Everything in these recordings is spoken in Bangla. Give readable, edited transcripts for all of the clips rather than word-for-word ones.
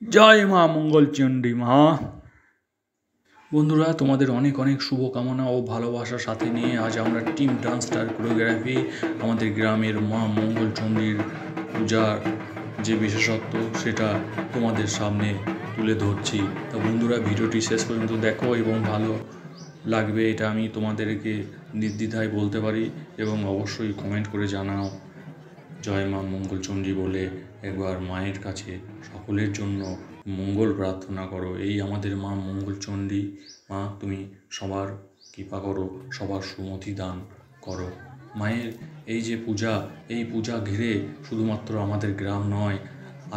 জয় মা মঙ্গলচণ্ডী মা। বন্ধুরা, তোমাদের অনেক অনেক শুভকামনা ও ভালোবাসার সাথে নিয়ে আজ আমরা টিম ডান্স স্টার কোরিওগ্রাফি আমাদের গ্রামের মা মঙ্গলচণ্ডীর পূজার যে বিশেষত্ব সেটা তোমাদের সামনে তুলে ধরছি। তা বন্ধুরা, ভিডিওটি শেষ পর্যন্ত দেখো এবং ভালো লাগবে এটা আমি তোমাদেরকে নির্দ্বিধায় বলতে পারি, এবং অবশ্যই কমেন্ট করে জানাও জয় মা মঙ্গলচণ্ডী বলে একবার মায়ের কাছে সকলের জন্য মঙ্গল প্রার্থনা করো। এই আমাদের মা মঙ্গলচণ্ডী মা, তুমি সবার কৃপা করো, সবার সুমতি দান করো। মায়ের এই যে পূজা, এই পূজা ঘিরে শুধুমাত্র আমাদের গ্রাম নয়,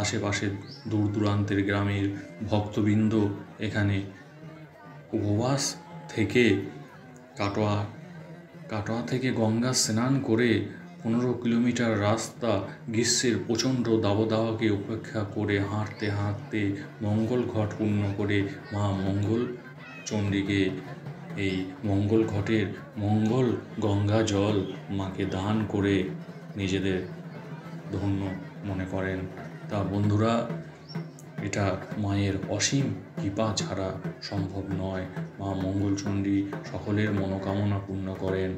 আশেপাশে দূর দূরান্তের গ্রামের ভক্তবৃন্দ এখানে উপবাস থেকে কাটোয়া থেকে গঙ্গা স্নান করে 15 কিলোমিটার রাস্তা গ্রীষ্মের প্রচণ্ড দাবদাহকে উপেক্ষা করে হাঁটতে হাঁটতে মঙ্গল ঘট পূর্ণ করে মা মঙ্গলচণ্ডীকে এই মঙ্গল ঘটের মঙ্গল গঙ্গা জল মাকে দান করে নিজেদের ধন্য মনে করেন। তা বন্ধুরা, এটা মায়ের অসীম কৃপা ছাড়া সম্ভব নয়। মা মঙ্গলচণ্ডী সকলের মনোকামনা পূর্ণ করেন,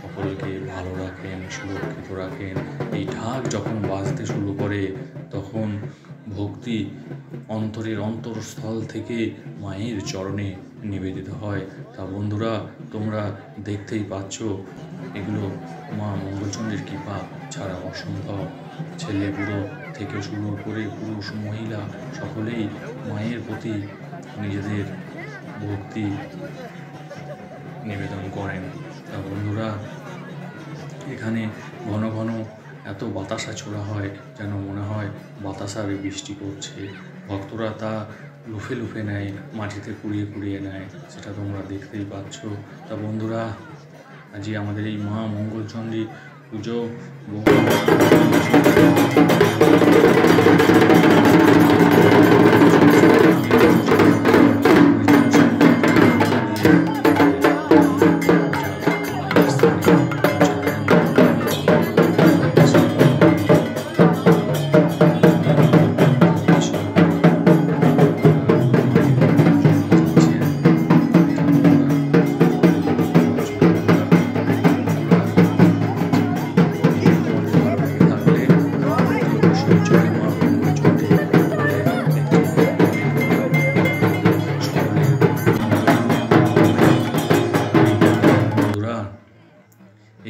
সকলকে ভালো রাখেন, সুরক্ষিত রাখেন। এই ঢাক যখন বাজতে শুরু করে তখন ভক্তি অন্তরের অন্তরস্থল থেকে মায়ের চরণে নিবেদিত হয়। তা বন্ধুরা, তোমরা দেখতেই পাচ্ছ, এগুলো মা মঙ্গলচণ্ডীর কৃপা ছাড়া অসম্ভব। ছেলে বুড়ো থেকে শুরু করে পুরুষ মহিলা সকলেই মায়ের প্রতি নিজেদের ভক্তি নিবেদন করেন। তা বন্ধুরা, এখানে ঘন ঘন এত বাতাসা ছোড়া হয় যেন মনে হয় বাতাসার বৃষ্টি পড়ছে। ভক্তরা তা লুফে লুফে নেয়, মাটিতে কুড়িয়ে কুড়িয়ে নেয়, সেটা তোমরা দেখতেই পাচ্ছ। তা বন্ধুরা, আজই আমাদের এই মা মঙ্গলচণ্ডী পুজো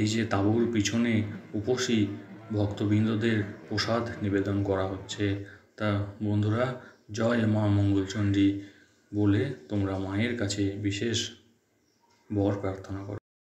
এই যে তাঁবুর পিছনে উপসী ভক্তবৃন্দদের প্রসাদ নিবেদন করা হচ্ছে। তা বন্ধুরা, জয় মা মঙ্গলচণ্ডী বলে তোমরা মায়ের কাছে বিশেষ বর প্রার্থনা করো।